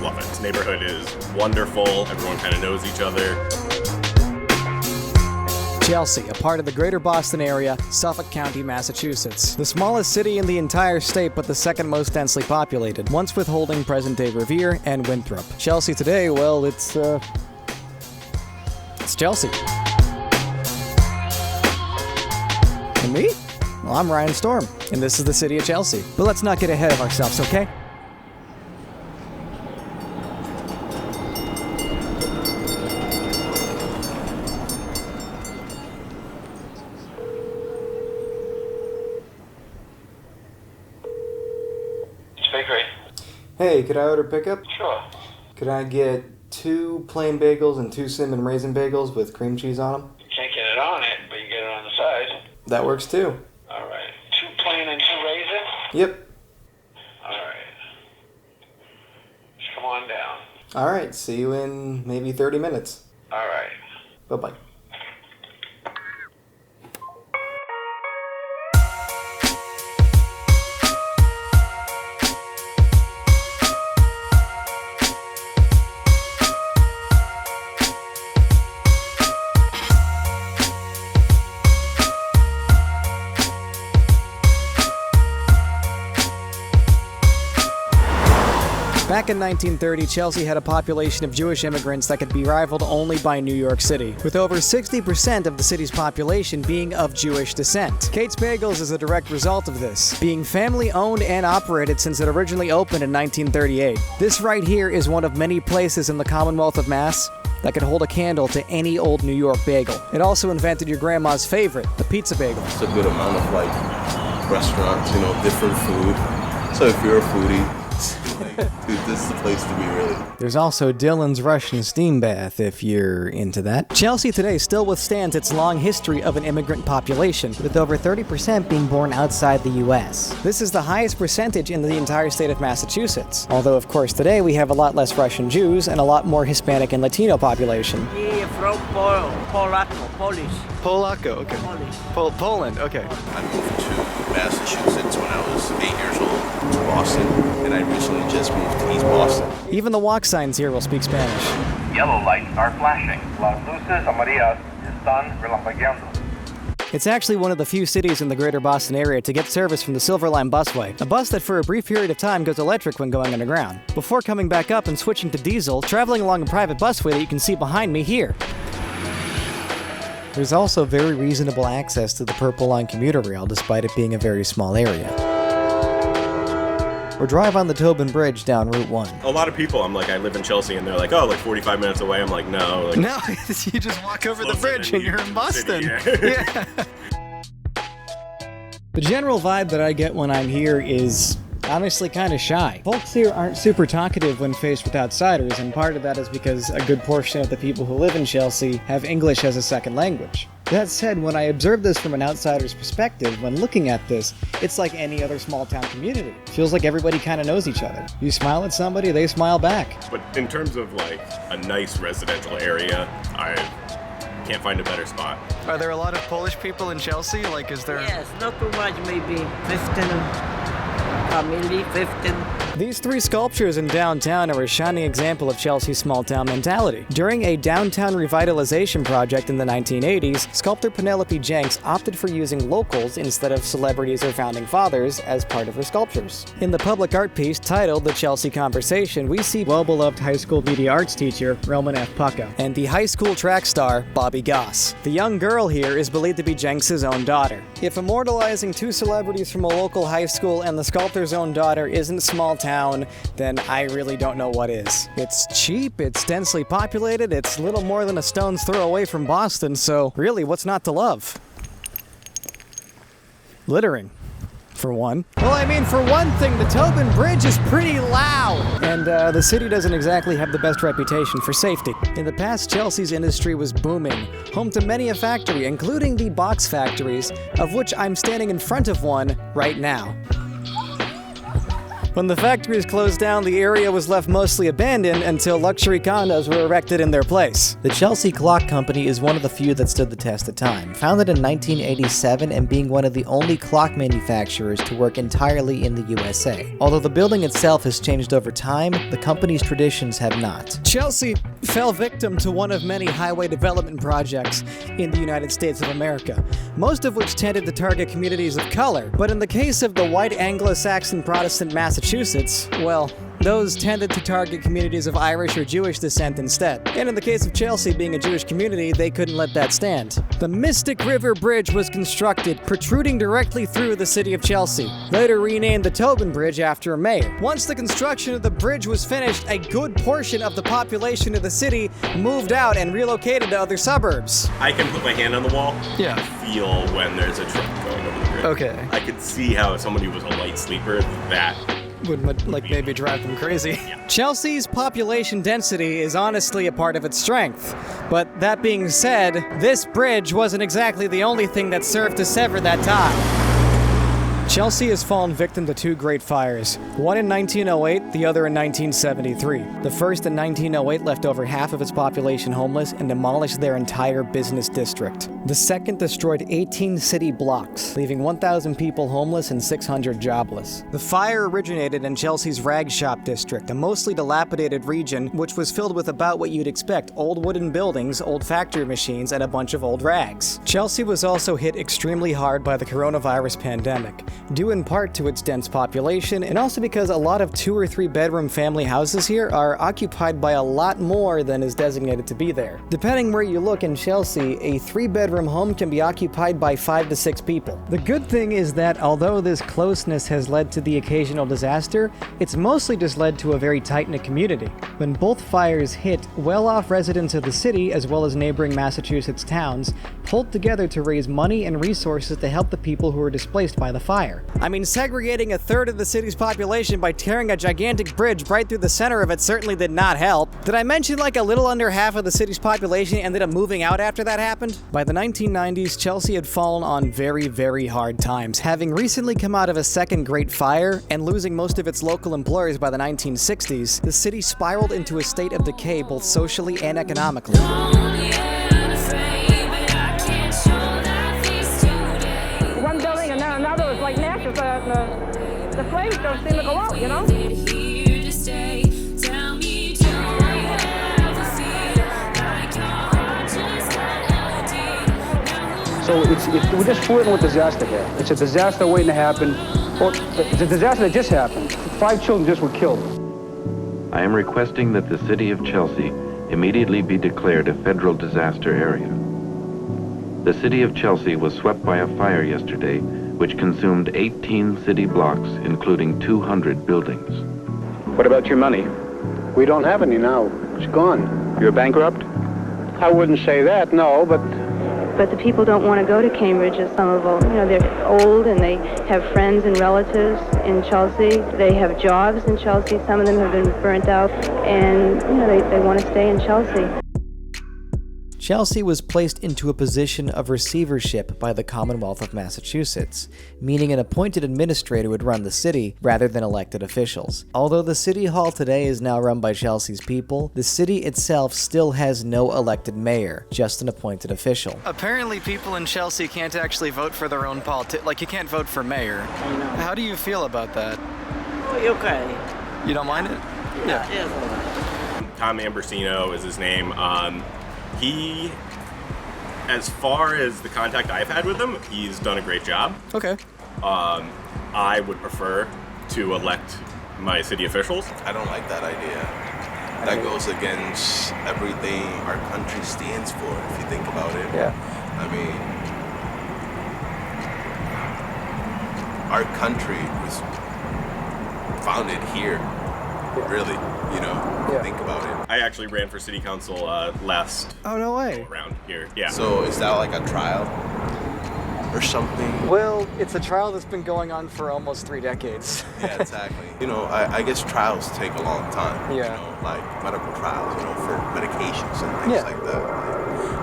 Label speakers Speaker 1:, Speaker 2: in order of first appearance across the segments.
Speaker 1: love it. This neighborhood is wonderful. Everyone kind of knows each other.
Speaker 2: Chelsea, a part of the greater Boston area, Suffolk County, Massachusetts. The smallest city in the entire state, but the second most densely populated, once withholding present-day Revere and Winthrop. Chelsea today, well, it's Chelsea. And me? Well, I'm Ryanstorm, and this is the city of Chelsea. But let's not get ahead of ourselves, okay?
Speaker 3: Bakery.
Speaker 2: Hey, could I order pickup?
Speaker 3: Sure.
Speaker 2: Could I get 2 plain bagels and 2 cinnamon raisin bagels with cream cheese on them?
Speaker 3: You can't get it on it, but you get it on the side.
Speaker 2: That works too.
Speaker 3: All right. 2 plain and 2 raisin?
Speaker 2: Yep.
Speaker 3: All right. Just come on down.
Speaker 2: Alright, see you in maybe 30 minutes.
Speaker 3: All right.
Speaker 2: Bye-bye. Back in 1930, Chelsea had a population of Jewish immigrants that could be rivaled only by New York City, with over 60% of the city's population being of Jewish descent. Kate's Bagels is a direct result of this, being family-owned and operated since it originally opened in 1938. This right here is one of many places in the Commonwealth of Mass that could hold a candle to any old New York bagel. It also invented your grandma's favorite, the pizza bagel.
Speaker 4: It's a good amount of restaurants, different food. So if you're a foodie, dude, this is the place to be, really.
Speaker 2: There's also Dylan's Russian steam bath, if you're into that. Chelsea today still withstands its long history of an immigrant population, with over 30% being born outside the U.S. This is the highest percentage in the entire state of Massachusetts. Although, of course, today we have a lot less Russian Jews and a lot more Hispanic and Latino population.
Speaker 5: Yeah, from Polish.
Speaker 2: Polacco, okay.
Speaker 5: Polish.
Speaker 2: Poland, okay.
Speaker 4: I moved to Massachusetts when I was 8 years old, to Boston, and I recently just moved to East Boston.
Speaker 2: Even the walk signs here will speak Spanish.
Speaker 6: Yellow lights are flashing. Las luces amarillas están relampagueando.
Speaker 2: It's actually one of the few cities in the greater Boston area to get service from the Silver Line busway, a bus that for a brief period of time goes electric when going underground, before coming back up and switching to diesel, traveling along a private busway that you can see behind me here. There's also very reasonable access to the Purple Line commuter rail, despite it being a very small area. Or drive on the Tobin Bridge down Route 1.
Speaker 1: A lot of people, I'm like, I live in Chelsea, and they're like, oh, 45 minutes away. I'm like, no. Like,
Speaker 2: No, you just walk over the bridge and you're in Boston. Yeah. The general vibe that I get when I'm here is honestly kind of shy. Folks here aren't super talkative when faced with outsiders, and part of that is because a good portion of the people who live in Chelsea have English as a second language. That said, when I observe this from an outsider's perspective, when looking at this, it's like any other small town community. It feels like everybody kind of knows each other. You smile at somebody, they smile back.
Speaker 1: But in terms of a nice residential area, I can't find a better spot.
Speaker 2: Are there a lot of Polish people in Chelsea? Is there...
Speaker 5: Yes, not too much, maybe 15 family, 15.
Speaker 2: These 3 sculptures in downtown are a shining example of Chelsea's small-town mentality. During a downtown revitalization project in the 1980s, sculptor Penelope Jenks opted for using locals instead of celebrities or founding fathers as part of her sculptures. In the public art piece titled The Chelsea Conversation, we see well-beloved high school media arts teacher Roman F. Pucko and the high school track star Bobby Goss. The young girl here is believed to be Jenks' own daughter. If immortalizing 2 celebrities from a local high school and the sculptor's own daughter isn't small town, then I really don't know what is. It's cheap, it's densely populated, it's little more than a stone's throw away from Boston, so really, what's not to love? Littering, for one. Well, I mean, for one thing, the Tobin Bridge is pretty loud! And the city doesn't exactly have the best reputation for safety. In the past, Chelsea's industry was booming, home to many a factory, including the box factories, of which I'm standing in front of one right now. When the factories closed down, the area was left mostly abandoned until luxury condos were erected in their place. The Chelsea Clock Company is one of the few that stood the test of time. Founded in 1987 and being one of the only clock manufacturers to work entirely in the USA. Although the building itself has changed over time, the company's traditions have not. Chelsea fell victim to one of many highway development projects in the United States of America, most of which tended to target communities of color. But in the case of the white Anglo-Saxon Protestant Massachusetts, well, those tended to target communities of Irish or Jewish descent instead. And in the case of Chelsea being a Jewish community, they couldn't let that stand. The Mystic River Bridge was constructed, protruding directly through the city of Chelsea, later renamed the Tobin Bridge after a mayor. Once the construction of the bridge was finished, a good portion of the population of the city moved out and relocated to other suburbs.
Speaker 1: I can put my hand on the wall.
Speaker 2: Yeah.
Speaker 1: Feel when there's a truck going over the bridge.
Speaker 2: Okay.
Speaker 1: I could see how if somebody was a light sleeper, that
Speaker 2: would maybe drive them crazy.
Speaker 1: Yeah.
Speaker 2: Chelsea's population density is honestly a part of its strength. But that being said, this bridge wasn't exactly the only thing that served to sever that tie. Chelsea has fallen victim to two great fires, one in 1908, the other in 1973. The first in 1908 left over half of its population homeless and demolished their entire business district. The second destroyed 18 city blocks, leaving 1,000 people homeless and 600 jobless. The fire originated in Chelsea's rag shop district, a mostly dilapidated region which was filled with about what you'd expect: old wooden buildings, old factory machines, and a bunch of old rags. Chelsea was also hit extremely hard by the coronavirus pandemic, due in part to its dense population and also because a lot of 2 or 3 bedroom family houses here are occupied by a lot more than is designated to be there. Depending where you look in Chelsea, a 3-bedroom home can be occupied by 5 to 6 people. The good thing is that although this closeness has led to the occasional disaster, it's mostly just led to a very tight-knit community. When both fires hit, well-off residents of the city as well as neighboring Massachusetts towns pulled together to raise money and resources to help the people who were displaced by the fire. I mean, segregating a third of the city's population by tearing a gigantic bridge right through the center of it certainly did not help. Did I mention like a little under half of the city's population ended up moving out after that happened? By the 1990s, Chelsea had fallen on very, very hard times, having recently come out of a second Great Fire and losing most of its local employers by the 1960s. The city spiraled into a state of decay both socially and economically.
Speaker 5: One building and then another was like matches. The flames don't seem to go out, you know?
Speaker 7: So we're just flirting with disaster here. It's a disaster waiting to happen. Or it's a disaster that just happened. 5 children just were killed.
Speaker 8: I am requesting that the city of Chelsea immediately be declared a federal disaster area. The city of Chelsea was swept by a fire yesterday, which consumed 18 city blocks, including 200 buildings.
Speaker 7: What about your money?
Speaker 9: We don't have any now. It's gone.
Speaker 7: You're bankrupt?
Speaker 9: I wouldn't say that, no, but
Speaker 10: the people don't want to go to Cambridge at Somerville. You know, they're old and they have friends and relatives in Chelsea. They have jobs in Chelsea. Some of them have been burnt out, and you know, they want to stay in Chelsea.
Speaker 2: Chelsea was placed into a position of receivership by the Commonwealth of Massachusetts, meaning an appointed administrator would run the city rather than elected officials. Although the city hall today is now run by Chelsea's people, the city itself still has no elected mayor, just an appointed official. Apparently people in Chelsea can't actually vote for their own like you can't vote for mayor.
Speaker 5: I know.
Speaker 2: How do you feel about that?
Speaker 5: Oh, okay.
Speaker 2: You don't mind it?
Speaker 5: Yeah. It is all right.
Speaker 1: Tom Ambrosino is his name. He, as far as the contact I've had with him, he's done a great job.
Speaker 2: Okay.
Speaker 1: I would prefer to elect my city officials.
Speaker 4: I don't like that idea. That goes against everything our country stands for, if you think about it.
Speaker 2: Yeah.
Speaker 4: I mean, our country was founded here, really, you know, think about it.
Speaker 1: I actually ran for city council last
Speaker 2: Oh, no way.
Speaker 1: round here. Yeah.
Speaker 4: So is that like a trial or something?
Speaker 2: Well, it's a trial that's been going on for almost 3 decades.
Speaker 4: Yeah, exactly. You know, I guess trials take a long time.
Speaker 2: Yeah.
Speaker 4: You know, like medical trials, you know, for medications and things
Speaker 2: Yeah.
Speaker 4: like that.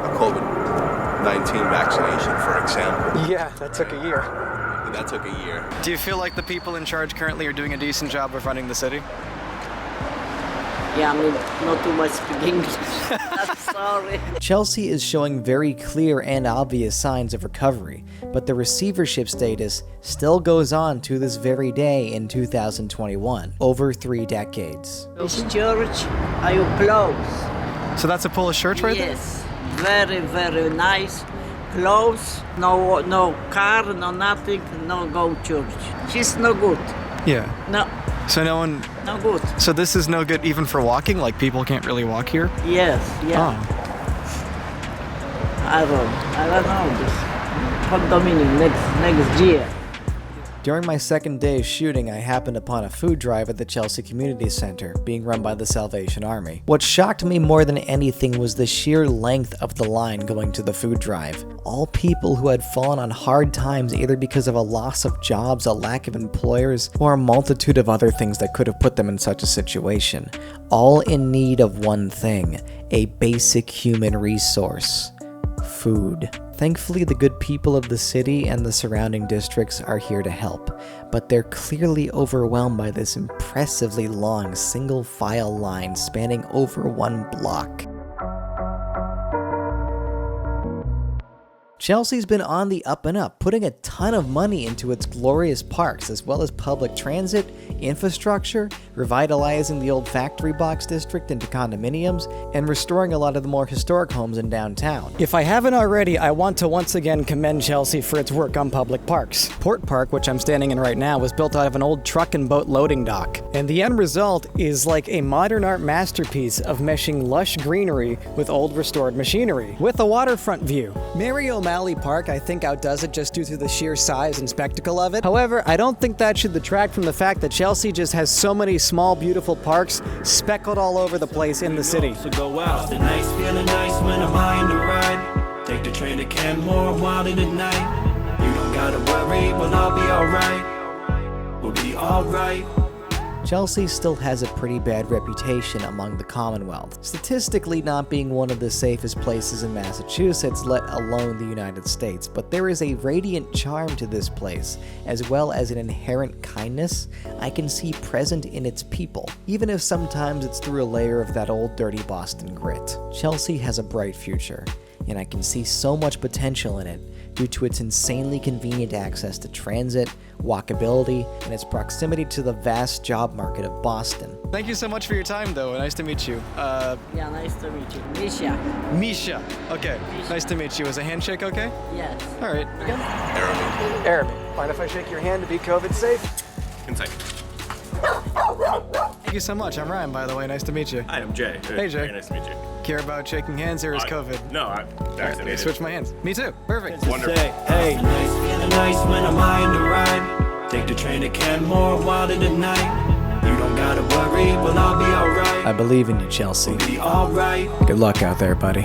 Speaker 4: Like a COVID-19 vaccination, for example.
Speaker 2: Yeah, that took a year.
Speaker 4: and that took a year.
Speaker 2: Do you feel like the people in charge currently are doing a decent job of running the city?
Speaker 11: Yeah, I mean, not too much speak English. I'm sorry.
Speaker 2: Chelsea is showing very clear and obvious signs of recovery, but the receivership status still goes on to this very day in 2021, over 3 decades.
Speaker 11: This church, are you close?
Speaker 2: So that's a Polish church right there?
Speaker 11: Yes, very, very nice. Close, no car, no nothing, no go church. She's no good.
Speaker 2: Yeah.
Speaker 11: No.
Speaker 2: So no one...
Speaker 11: No good.
Speaker 2: So this is no good even for walking? Like people can't really walk here?
Speaker 11: Yes, yeah.
Speaker 2: Oh.
Speaker 11: I don't know this. Condominium next year.
Speaker 2: During my second day of shooting, I happened upon a food drive at the Chelsea Community Center, being run by the Salvation Army. What shocked me more than anything was the sheer length of the line going to the food drive. All people who had fallen on hard times either because of a loss of jobs, a lack of employers, or a multitude of other things that could have put them in such a situation. All in need of one thing, a basic human resource: food. Thankfully, the good people of the city and the surrounding districts are here to help, but they're clearly overwhelmed by this impressively long single-file line spanning over 1 block. Chelsea's been on the up and up, putting a ton of money into its glorious parks, as well as public transit, infrastructure, revitalizing the old factory box district into condominiums, and restoring a lot of the more historic homes in downtown. If I haven't already, I want to once again commend Chelsea for its work on public parks. Port Park, which I'm standing in right now, was built out of an old truck and boat loading dock, and the end result is like a modern art masterpiece of meshing lush greenery with old restored machinery, with a waterfront view. Mary O'Malley Park, I think, outdoes it just due to the sheer size and spectacle of it. However, I don't think that should detract from the fact that Chelsea just has so many small, beautiful parks speckled all over the place in the city.
Speaker 12: So go out. The night's feeling nice when I'm high in the ride. Take the train to Canmore, wild in the night. You don't gotta worry, well I'll be alright. We'll be alright.
Speaker 2: Chelsea still has a pretty bad reputation among the Commonwealth, statistically not being one of the safest places in Massachusetts, let alone the United States, but there is a radiant charm to this place, as well as an inherent kindness I can see present in its people, even if sometimes it's through a layer of that old dirty Boston grit. Chelsea has a bright future, and I can see so much potential in it due to its insanely convenient access to transit, walkability, and its proximity to the vast job market of Boston. Thank you so much for your time, though. Nice to meet you.
Speaker 11: Yeah, nice to meet you. Misha.
Speaker 2: Misha. Okay. Misha. Nice to meet you. Is a handshake okay?
Speaker 11: Yes.
Speaker 2: All right.
Speaker 4: Arabic.
Speaker 2: Arabic. Mind if I shake your hand to be COVID safe?
Speaker 1: Inside.
Speaker 2: Thank you so much. I'm Ryan, by the way. Nice to meet you.
Speaker 1: Hi, I'm Jay.
Speaker 2: Hey, Jay.
Speaker 1: Very nice to meet you.
Speaker 2: Care about shaking hands or is COVID?
Speaker 1: No, I'm vaccinated.
Speaker 2: Switch my hands. Me too. Perfect.
Speaker 1: Wonderful.
Speaker 12: Hey, nice feeling nice when I'm high in the ride. Take the train to Canmore, wild in the night. You don't gotta worry, well I'll be alright.
Speaker 2: I believe in you, Chelsea.
Speaker 12: We'll be alright.
Speaker 2: Good luck out there, buddy.